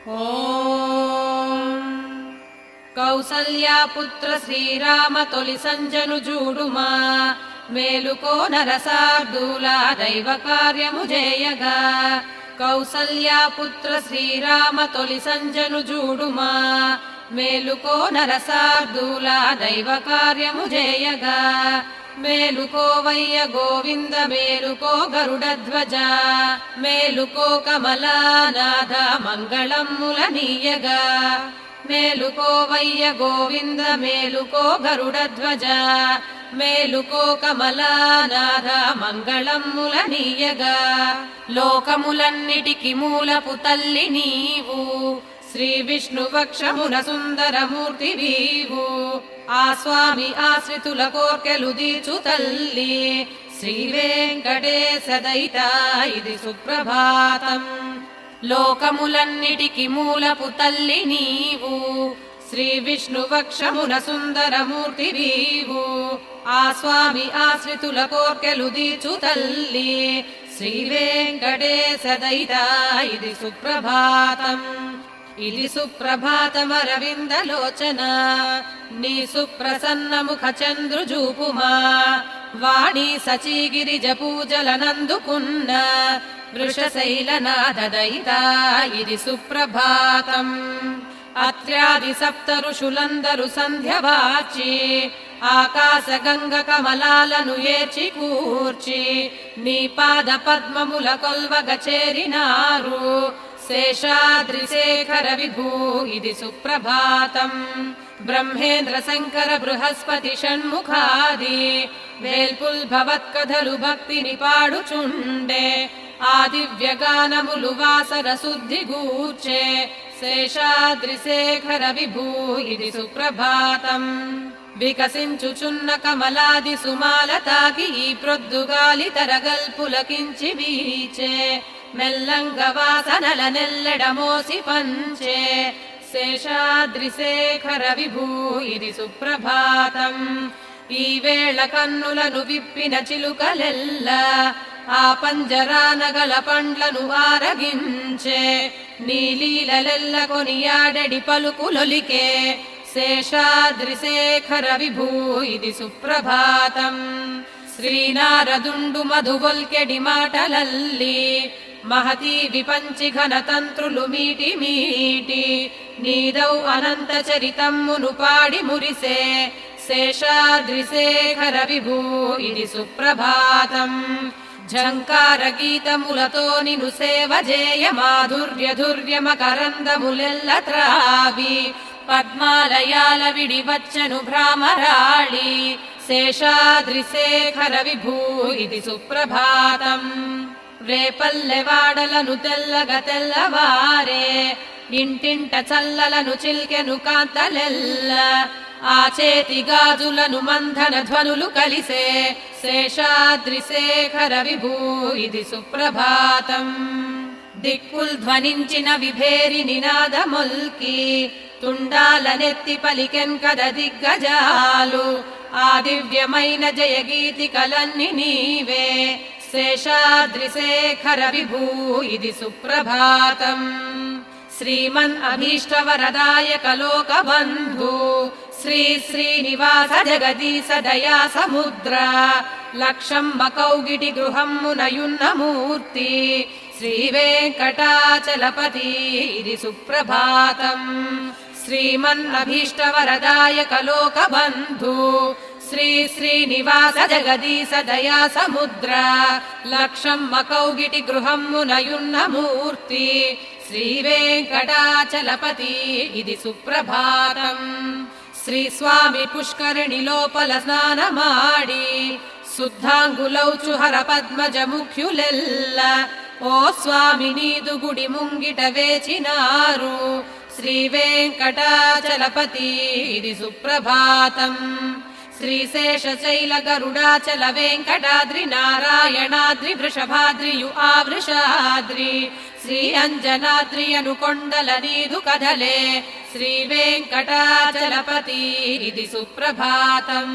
ఓం కౌసల్యాపుత్ర శ్రీరామ తొలి సంజను జూడుమా మేలుకో నరసార్దూల దైవ కార్యము జేయగా కౌసల్యాపుత్ర శ్రీరామ తొలి సంజను జూడుమా మేలుకో నరసార్దూల దైవ కార్యము జేయగా మేలుకోవయ్య గోవింద మేలుకో గరుడధ్వజ మేలుకో కమలానాథ మంగళమ్ముల నీయగా మేలుకోవయ్య గోవింద మేలుకో గరుడధ్వజ మేలుకో కమలానాథ మంగళమ్ముల నీయగా లోకములన్నిటికి మూలపు తల్లి నీవు శ్రీ విష్ణువక్షమున సుందరమూర్తి వీవు ఆ స్వామి ఆశ్రితుల కోర్కెలు దీచు తల్లి శ్రీ వెంకటేశ దయిత ఇది సుప్రభాతం లోకములన్నిటికి మూలపు తల్లి నీవు శ్రీ విష్ణువక్షమున సుందరమూర్తి వీవు ఆ స్వామి ఆశ్రితుల కోర్కెలు దీచు తల్లి శ్రీ వెంకటేశ దయిత ఇది సుప్రభాతం ఇది సుప్రభాతమరవిందలోచన నీ సుప్రసన్న ముఖ చంద్రుజూపుమా వాణి సచీగిరిజ పూజలనందుకున్న వృషశైలనాథ దయిత ఇది సుప్రభాతం అత్ర్యాది సప్త ఋషులందరు సంధ్యవాచి ఆకాశ గంగ కమలాలను ఏచి కూర్చి నీ పాద పద్మముల కొల్వగ చేరినారు శేషాద్రి శేఖర విభూ ఇది సుప్రభాతం బ్రహ్మేంద్ర శంకర బృహస్పతి షణ్ముఖాది వేల్పుల్ భవత్కథలు భక్తిని పాడుచుండే ఆ దివ్యగానములు వాసర శుద్ధి గూర్చే శేషాద్రి శేఖర విభూ ఇది సుప్రభాతం వికసించుచున్న కమలాది సుమాల తాకి ఈ ప్రొద్దుగాలి తరగల్పులకించి వీచే మెల్లంగ వాసనల నెల్లెడమోసి పంచే శేషాద్రి శేఖర విభూ ఇది సుప్రభాతం ఈ వేళ కన్నులను విప్పిన చిలుకలెల్ల ఆ పంజరానగల పండ్లను ఆరగించే నీలీలెల్ల కొనియాడెడి పలుకులొలికే శేషాద్రి శేఖర విభూ ఇది సుప్రభాతం శ్రీనారదుండు మధుగొల్కెడి మాటలల్లి మహతీ విపంచి ఘనతంత్రులు మీటి మీటి నీదౌ అనంత చరితమ్మును పాడి మురిసే శేషాద్రి శేఖర విభూ ఇది సుప్రభాతం ఝంకార గీతములతో నిను సేవ జేయ మాధుర్య ధుర్య మకరందములెల్ల త్రావి పద్మాలయాల విడి వచ్చను భ్రామరాళి శేషాద్రి శేఖర విభూ ఇది సుప్రభాతం రేపల్లెవాడలను తెల్లగ తెల్లవారే ఇంటింట చల్లలను చిల్కెను కాంతలెల్ల ఆ చేతి గాజులను మంధన ధ్వనులు కలిసే శేషాద్రి శేఖర విభూ ఇది సుప్రభాతం దిక్కుల్ ధ్వనించిన విభేరి నినాదమొల్కి తుండాలనెత్తి పలికెన్ కద దిగ్గజాలు ఆ దివ్యమైన జయగీతికలన్ని నీవే శేషాద్రి శేఖర విభూ ఇది సుప్రభాతం శ్రీమన్ అభీష్టవరదాయక లోకబంధు శ్రీ శ్రీనివాస జగదీశ దయా సముద్ర లక్షంబ కౌగిటి గృహమ్మునయున్న మూర్తి శ్రీ వెంకటాచలపతి ఇది సుప్రభాతం శ్రీమన్ అభీష్టవరదాయక లోకబంధు శ్రీ శ్రీనివాస జగదీశ దయా సముద్ర లక్షమ్మ కౌగిటి గృహమ్మునయున్న మూర్తి శ్రీ వెంకటాచలపతి ఇది సుప్రభాతం శ్రీ స్వామి పుష్కరిణి లోపల స్నానమాడి శుద్ధాంగులౌచుహర పద్మజ ముఖ్యులెల్ల ఓ స్వామి నీదు గుడి ముంగిట వేచినారు శ్రీ వెంకటాచలపతి ఇది సుప్రభాతం శ్రీశేషశైల గరుడాచల వెంకటాద్రి నారాయణాద్రి వృషభాద్రియు ఆవృషాద్రి శ్రీ అంజనాద్రి అను కొండల నీదు కదలే శ్రీ వెంకటాచలపతి ఇది సుప్రభాతం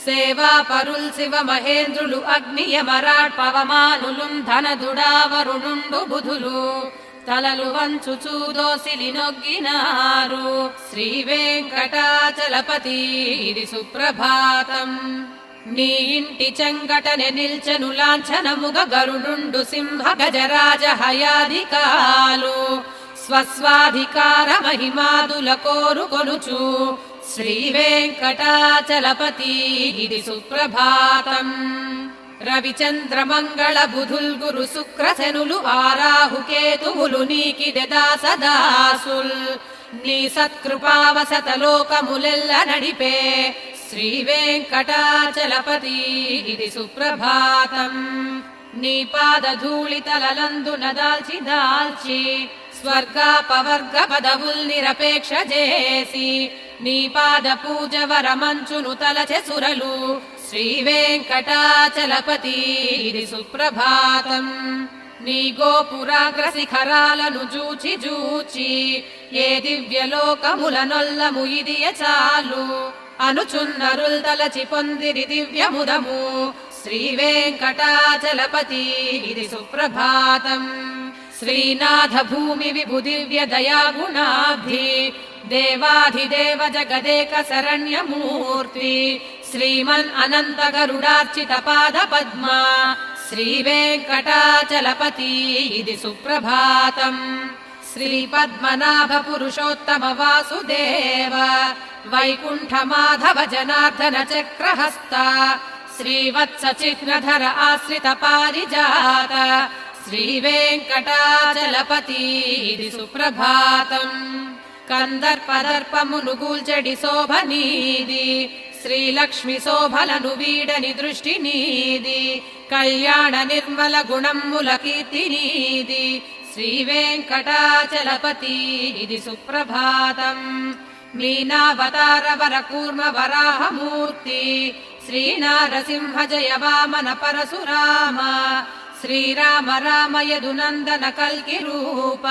సేవా పరుల్ శివ మహేంద్రులు అగ్నియమరాట్ పవమానులు ధనదుడా వరుణుండు బుధులు తలలు వంచుచూ దోసిలి నొగ్గినారు. శ్రీ వెంకటాచలపతి ఇది సుప్రభాతం. నీ ఇంటి చెంగటనే నిల్చెను లాంఛనముగ గరుడుండు సింహ గజరాజ హయాధికాలు. స్వస్వాధికార మహిమాదుల కోరుకొనుచు శ్రీ వెంకటాచలపతి ఇది సుప్రభాతం. రవిచంద్ర మంగళ బుధుల్ గురు శుక్రశనులు ఆరాహుకేతువులు నీకిదె దాసదాసుల్. నీ సత్కృపావసత లోకములెల్ల నడిపే శ్రీ వెంకటాచలపతి ఇది సుప్రభాతం. నీ పాదధూళి తలలందున దాల్చి దాల్చి స్వర్గాపవర్గ పదవుల్ నిరపేక్ష చేసి నీ పాద పూజ వరమంచును తలచె సురలు శ్రీ వెంకటాచలపతి ఇది సుప్రభాతం. నీ గోపురాగ్ర శిఖరాలను జూచి జూచి ఏ దివ్యలోకముల నొల్లము ఇదియ చాలు అనుచున్నరుల్ తలచి పొందిరి దివ్యముదము శ్రీ వెంకటాచలపతి ఇది సుప్రభాతం. శ్రీనాథ భూమి విభు దివ్య దయాగుణాబ్ధి దేవాధిదేవ జగదేక శరణ్యమూర్తి శ్రీమన్ అనంత గరుడార్చిత పాద పద్మ శ్రీ వెంకటాచలపతి ఇది సుప్రభాతం. శ్రీ పద్మనాభ పురుషోత్తమ వాసుదేవ వైకుంఠ మాధవ జనార్దన చక్రహస్త శ్రీవత్స చిహ్నధర ఆశ్రిత పారిజాత శ్రీ వెంకటాచలపతి ఇది సుప్రభాతం. కందర్పదర్పమును గూల్చెడి శోభనీది శ్రీలక్ష్మి శోభలను వీడని దృష్టి నీది కళ్యాణ నిర్మల గుణమ్ముల కీర్తి నీది శ్రీ వెంకటాచలపతి ఇది సుప్రభాతం. మీనావతార వర కూర్మ వరాహమూర్తి శ్రీ నారసింహ జయ వామన పరశురామ శ్రీరామ రామ యదునందన కల్కి రూప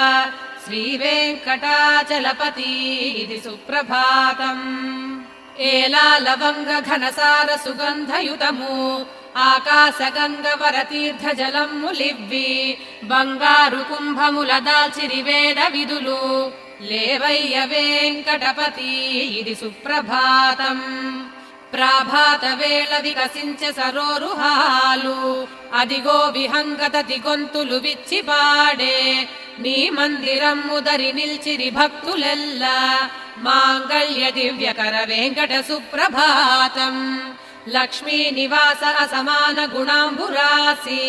శ్రీ వెంకటాచలపతి ఇది సుప్రభాతం. ఏలా లవంగ ఘనసార సుగంధయుతము ఆకాశ గంగ వర తీర్థ జలములివ్వి బంగారు కుంభముల దాల్చిరి వేద విధులు లేవయ్య వెంకటపతి ఇది సుప్రభాతం. ప్రాభాత వేళ వికసించే సరోరుహాలు అదిగో విహంగత దిగొంతులు విచ్చి పాడే నీ మందిరం ముదరి నిల్చిరి భక్తులెల్ల మాంగళ్య దివ్యకర వెంకట సుప్రభాతం. లక్ష్మీ నివాస అసమాన గుణాంబురాసి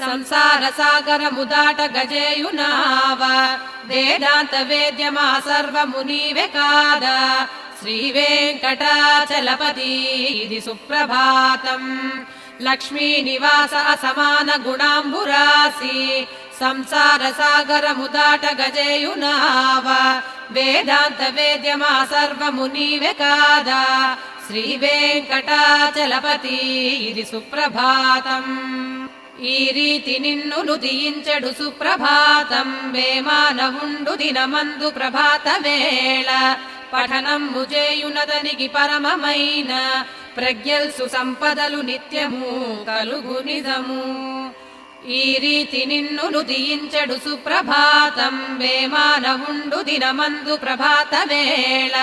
సంసార సాగర ముదాట గజేయునావ వేదాంత వేద్యమా సర్వము నీవే కాదా శ్రీ వెంకటాచలపతి ఇది సుప్రభాతం. లక్ష్మీ నివాస అసమాన గుణాంబురాసి సంసార సాగర ముదాట గజేయునావ వేదాంత వేద్యమా సర్వము నీవే కాదా శ్రీ వెంకటాచలపతి ఇది సుప్రభాతం. ఈ రీతి నిన్ను నుదియించెడు సుప్రభాతం వేమానవుండు దినమందు ప్రభాత వేళ పఠనము చేయునదనికి పరమమైన ప్రజ్ఞల్సు సంపదలు నిత్యము కలుగు నిజము. ఈ రీతి నిన్ను నుదియించెడు సుప్రభాతం వేమానవుండు దినమందు ప్రభాత వేళ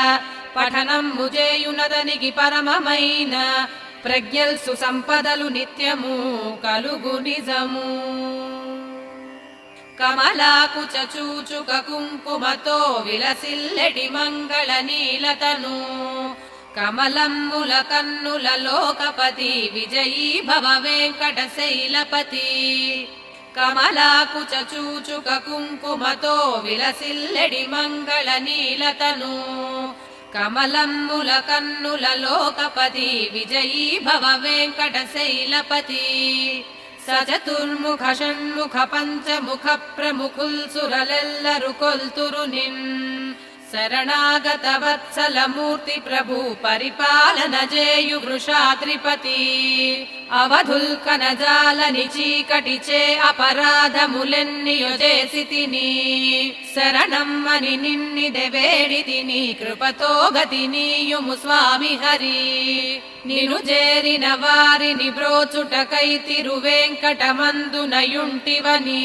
పఠనము చేయునదనికి పరమమైన ప్రజ్ఞల్సు సంపదలు నిత్యము కలుగు నిజము. కమలాకుచ చూచుక కుంకుమతో విలసిల్లెడి మంగళ నీలతను కమలమ్ముల కన్నుల లోకపతి విజయీ భవ వెంకట శైలపతి. కమలాకుచ చూచుక కుంకుమతో విలసిల్లెడి మంగళ నీలతను కమలమ్ముల కన్నుల లోకపతి విజయీ భవ వెంకట శైలపతి. సచతుర్ముఖ షణ్ముఖ పంచముఖ ప్రముఖుల్ సురలెల్లరు కొల్తురు నిన్ శరణాగత వత్సల మూర్తి ప్రభు పరిపాలన జేయు వృషాద్రిపతి. అవధుల్ కనజాలని చీకటిచే అపరాధములెన్నియో చేసితిని శరణమ్మని నిన్నిదె వేడితిని కృపతో గతి నీయుము స్వామి హరి. నిను చేరిన వారిని బ్రోచుటకై తిరువెంకటమందునయుంటివని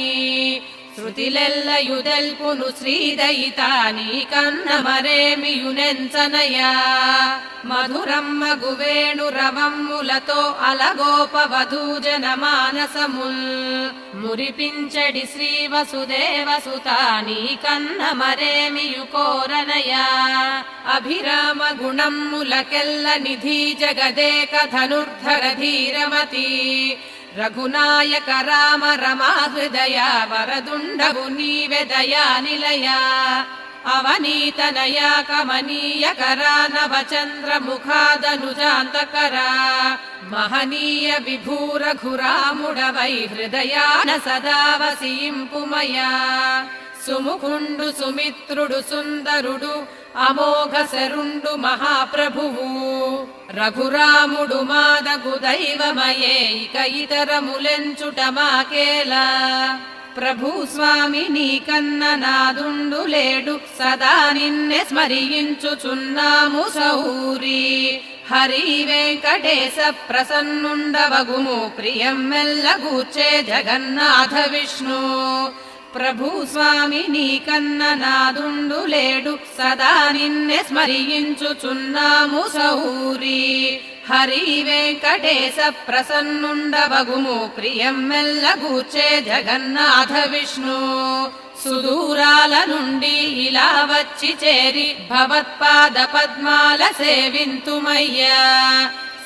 శృతిలెల్లయుదెల్పును శ్రీదయితాని కన్నమరేమియునెంచనయా మధురమ్మగు రవమ్ములతో అలగోపవధూజన మానసముల్ మురిపించడి శ్రీ వసుదేవసుతాని కన్నమరేమియు కోరనయా అభిరామ గుణమ్ములకెల్ల నిధి జగదేక ధనుర్ధర ధీరమతి రఘునాయక రామ రమా హృదయ వరదుండవు నీవే దయా నిలయ అవనీతనయ కమనీయ కరా నవచంద్ర ముఖాదనుజాంతకరా మహనీయ విభూ రఘురాముడవై హృదయాన సదా వసింపుమయా సుముఖుండు సుమిత్రుడు సుందరుడు అమోఘ శరుండు మహాప్రభువు రఘురాముడు మాదగు దైవమయే ఇక ఇతరములెంచుట మాకేలా ప్రభు స్వామి నీకన్న నాదుండు లేడు సదా నిన్నే స్మరించుచున్నాము సౌరి హరి వెంకటేశ ప్రసన్నుండవగుము ప్రియం మెల్లగూర్చే జగన్నాథ విష్ణు ప్రభు స్వామి నీకన్న నాదుండు లేడు సదా నిన్నే స్మరించుచున్నాము సౌరి హరి వెంకటేశ ప్రసన్నుండవగుము ప్రియం మెల్లగూర్చే జగన్నాథ విష్ణు సుదూరాల నుండి ఇలా వచ్చి చేరి భవత్పాద పద్మాల సేవింతుమయ్యా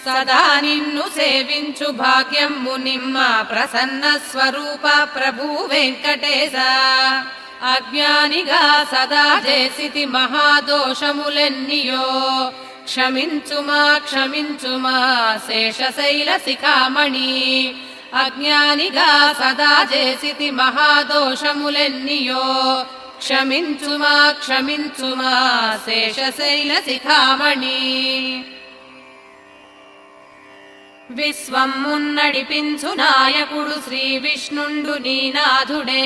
సదా నిన్ను సేవించు భాగ్యము నిమ్మ ప్రసన్న స్వరూప ప్రభు వెంకటేశ అజ్ఞానిగా సదా చేసితి మహాదోషములెన్నియో క్షమించుమా క్షమించుమా శేషశైల శిఖామణి అజ్ఞానిగా సదా చేసితి మహాదోషములెన్నియో క్షమించుమా క్షమించుమా శేషశైల శిఖామణి విశ్వం మున్నడిపించు నాయకుడు శ్రీ విష్ణుండు నీనాథుడే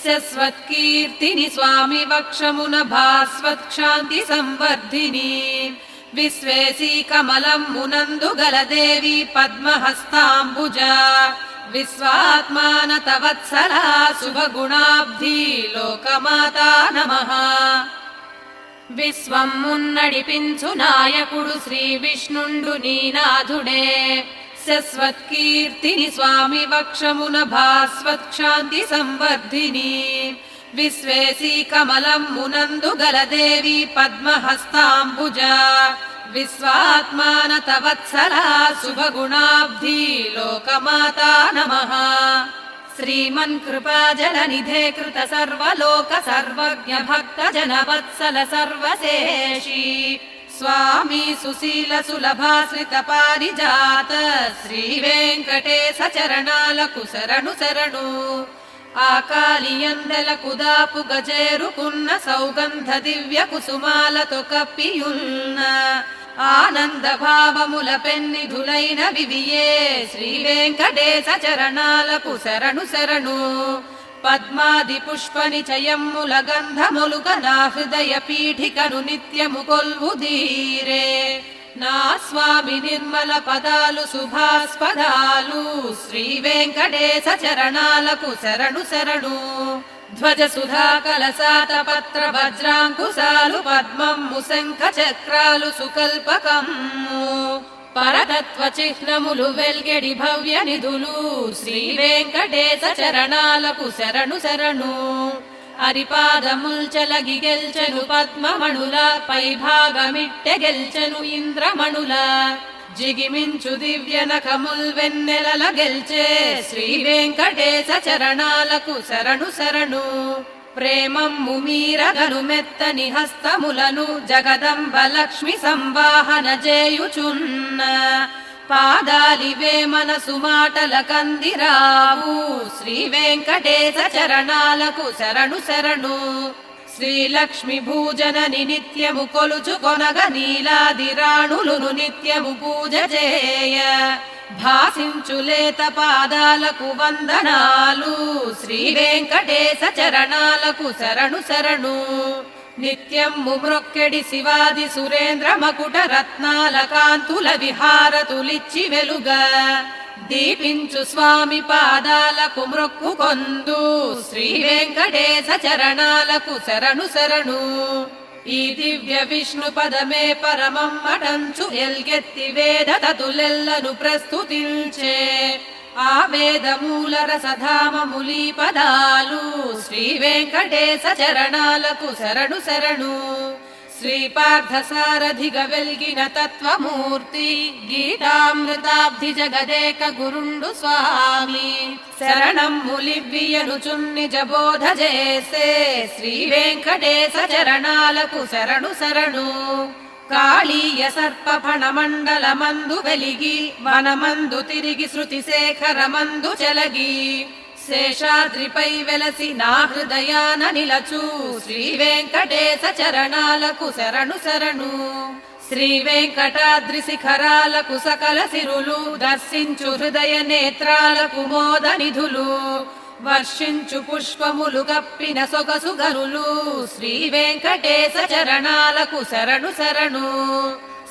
శశ్వత్కీర్తిని స్వామి వక్షమున భాస్వత్క్షాంతి సంవర్ధిని విశ్వేశీ కమలం మునందు గలదేవి పద్మహస్తాంబుజ విశ్వాత్మానత వత్సలా శుభగుణాబ్ధి లోకమాతా నమః విశ్వం మున్నడిపించు నాయకుడు శ్రీ విష్ణుండు నీనాథుడే శశ్వత్కీర్తిని స్వామి వక్షమున భాస్వత్క్షాంతి సంవర్ధిని విశ్వేశీ కమలం మునందు గలదేవి పద్మహస్తాంబుజ విశ్వాత్మానత వత్సలా శుభగుణాబ్ధి లోకమాతా నమః శ్రీమన్ కృపాజలనిధే కృత సర్వలోక సర్వజ్ఞ భక్త జన వత్సల సర్వశేషి స్వామి సుశీల సులభాశ్రిత పారిజాత శ్రీ వెంకటేశ చరణాలకు శరణు శరణు ఆకాలియందలకు దాపు గజేరుకున్న సౌగంధ దివ్య కుసుమాలతో కప్పియున్న ఆనంద భావముల పెన్నిధులైన వివియే శ్రీ వెంకటేశ చరణాలకు శరణు శరణు పద్మాది పుష్ప నిచయమ్ముల గంధములుగ నా హృదయ పీఠికను నిత్యము కొల్వుదీరే నా స్వామి నిర్మల పదాలు శుభాస్పదాలు శ్రీ వెంకటేశ చరణాలకు శరణు శరణు ధ్వజ సుధా కలసాత పత్ర వజ్రాంకుశాలు పద్మము శంఖ చక్రాలు సుకల్పకమ్ము పరతత్వ చిహ్నములు వెల్గెడి భవ్య నిధులు శ్రీ వెంకటేశ చరణాలకు శరణు శరణు అరిపాదముల్చలగి గెల్చెను పద్మమణుల పై భాగమిట్టె గెల్చెను ఇంద్రమణుల జిగిమించు దివ్య నఖముల్ వెన్నెలల గెల్చే శ్రీ వెంకటేశ చరణాలకు శరణు శరణు ప్రేమమ్ము మీరగను మెత్తని హస్తములను జగదంబ లక్ష్మి సంవాహన చేయుచున్న పాదాలివే మనసు మాటల కందిరావు శ్రీ వెంకటేశ చరణాలకు శరణు శరణు శ్రీలక్ష్మి భూజనని నిత్యము కొలుచు కొనగ నీలాది రాణులును నిత్యము పూజ చేయ భాసించులేత పాదాలకు వందనాలు శ్రీ వెంకటేశ చరణాలకు శరణు శరణు నిత్యము మ్రొక్కెడి శివాది సురేంద్ర మకుట రత్నాల కాంతుల విహారతులిచ్చి వెలుగ దీపించు స్వామి పాదాలకు మ్రొక్కుకొందు శ్రీ వెంకటేశ చరణాలకు శరణు శరణు. ఈ దివ్య విష్ణు పదమే పరమమ్మటంచు ఎల్గెత్తి వేద తతులెల్లను ప్రస్తుతించే ఆ వేదమూల రసధామములీ పదాలు శ్రీ వెంకటేశ చరణాలకు శరణు శరణు. శ్రీపార్థసారథిగ వెల్గిన తత్వమూర్తి గీతామృతాబ్ధి జగదేక గురుండు స్వామి శరణమ్ములివ్వియనుచున్ నిజ బోధ చేసే శ్రీ వెంకటేశ చరణాలకు శరణు శరణు. కాళీయ సర్ప ఫణమండల మందు వెలిగి మనమందు తిరిగి శృతి శేఖర మందు చెలగి శేషాద్రిపై వెలసి నా హృదయాన నిలచు శ్రీ వెంకటేశ చరణాలకు శరణు శరణు. శ్రీ వెంకటాద్రి శిఖరాలకు సకల సిరులు దర్శించు హృదయ నేత్రాలకు మోద నిధులు వర్షించు పుష్పములు కప్పిన సొగసు గనులు శ్రీ వెంకటేశ చరణాలకు శరణు శరణు.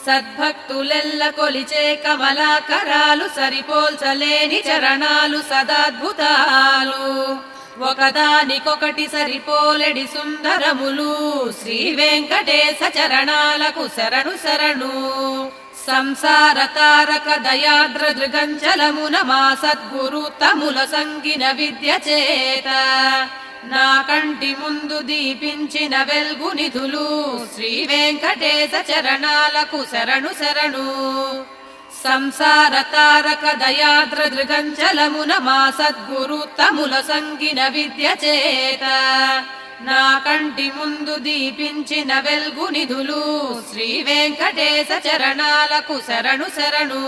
సద్భక్తులెల్ల కొలిచే కమలాకరాలు సరిపోల్చలేని చరణాలు సదాద్భుతాలు ఒకదానికొకటి సరిపోలెడి సుందరములు శ్రీ వెంకటేశ చరణాలకు శరణు శరణు. సంసార తారక దయాద్ర దృగంచలమున మా సద్గురు తముల సంగిన విద్య చేత నా కంటి ముందు దీపించిన వెల్గు నిధులు శ్రీ వెంకటేశ చరణాలకు శరణు శరణు. సంసార తారక దయాద్ర దృగంచలమున మా సద్గురు తముల సంగిన విద్య చేత నా కంటి ముందు దీపించిన వెల్గు నిధులు శ్రీ వెంకటేశ చరణాలకు శరణు శరణు.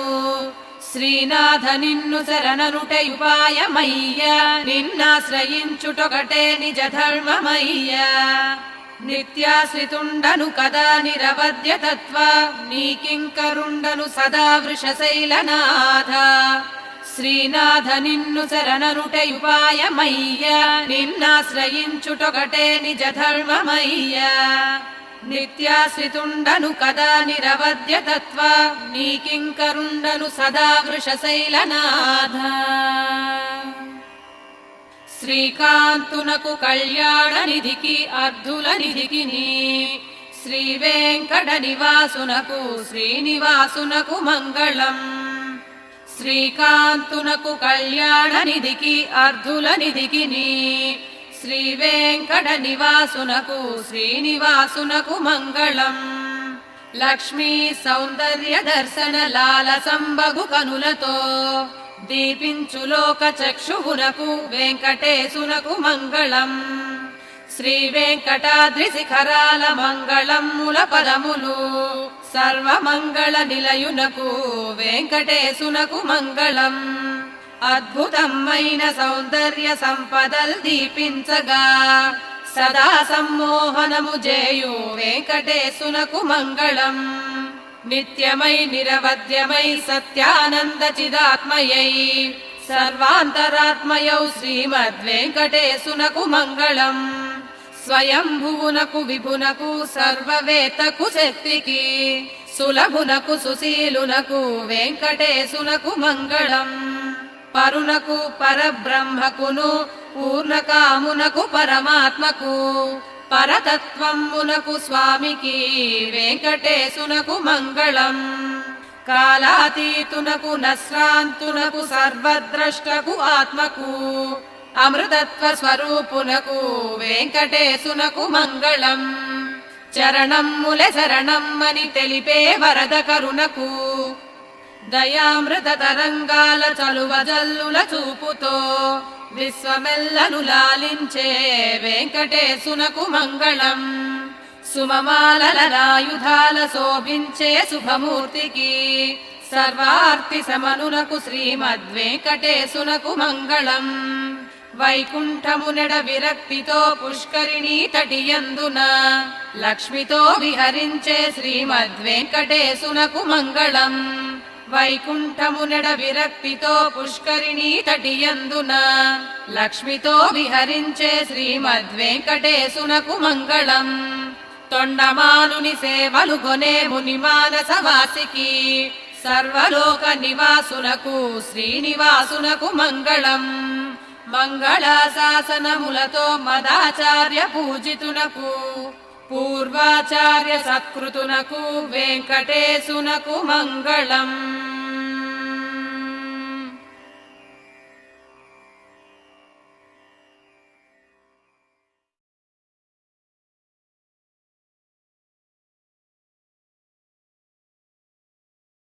శ్రీనాథ నిన్ను శరణనుటయుపాయమయ్యా నిన్నాశ్రయించుటొకటే నిజ ధర్మమయ్యా. నిత్యాశ్రితుండను కదా నిరవధ్య తత్వ నీకింకరుండను సదా వృషశైలనాథ. శ్రీనాథ నిన్ను శరణనుటయుపాయమయ్యా నిన్నాశ్రయించుటొకటే నిజ ధర్మమయ్యా. నిత్యాశ్రితుండను కదా నిరవధ్య తత్వ నీకింకరుండను సదా వృషశైలనాథ. శ్రీకాంతునకు కళ్యాణ నిధికి అర్ధుల నిధికి శ్రీ వెంకట నివాసునకు శ్రీనివాసునకు మంగళం. శ్రీకాంతునకు కళ్యాణ నిధికి అర్ధుల నిధికి శ్రీ వెంకట నివాసునకు శ్రీనివాసునకు మంగళం. లక్ష్మీ సౌందర్య దర్శన లాల సంబగు కనులతో దీపించు లోక చక్షువునకు వెంకటేశునకు మంగళం. శ్రీ వెంకటాద్రి శిఖరాల మంగళముల పదములు సర్వమంగళ నిలయునకు వెంకటేశునకు మంగళం. అద్భుతమైన సౌందర్య సంపదల్ దీపించగా సదా సమ్మోహనము జేయు వెంకటేశునకు మంగళం. నిత్యమై నిరవధ్యమై సత్యానంద చిదాత్మయై సర్వాంతరాత్మయౌ శ్రీమద్వేంకటేశునకు మంగళం. స్వయంభువునకు విభునకు సర్వవేత్తకు శక్తికి సులభునకు సుశీలునకు వెంకటేశునకు మంగళం. పరునకు పరబ్రహ్మకును పూర్ణకామునకు పరమాత్మకు పరతత్వమునకు స్వామికి వెంకటేశునకు మంగళం. కాలాతీతునకు నశ్రాంతునకు సర్వద్రష్టకు ఆత్మకు అమృతత్వ స్వరూపునకు వెంకటేశునకు మంగళం. చరణమ్ములె శరణమ్మని తెలిపే వరద కరుణకు దయామృత తరంగాల చలువ జల్లుల చూపుతో విశ్వమెల్లను లాలించే వెంకటేశునకు మంగళం. సుమమాలల రాయుధాల శోభించే శుభమూర్తికి సర్వార్తి సమనునకు శ్రీమద్వేంకటేశునకు మంగళం. వైకుంఠమునెడ విరక్తితో పుష్కరిణీ తటియందున లక్ష్మితో విహరించే శ్రీమద్వేంకటేశునకు మంగళం. వైకుంఠమునెడ విరక్తితో పుష్కరిణీ తటియందున లక్ష్మితో విహరించే శ్రీమద్వేంకటేశునకు మంగళం. తొండమానుని సేవలు గొనే ముని మానసవాసికి సర్వలోక నివాసునకు శ్రీనివాసునకు మంగళం. మంగళాశాసనములతో మదాచార్య పూజితునకు పూర్వాచార్య సత్కృతునకు వెంకటేశునకు మంగళం.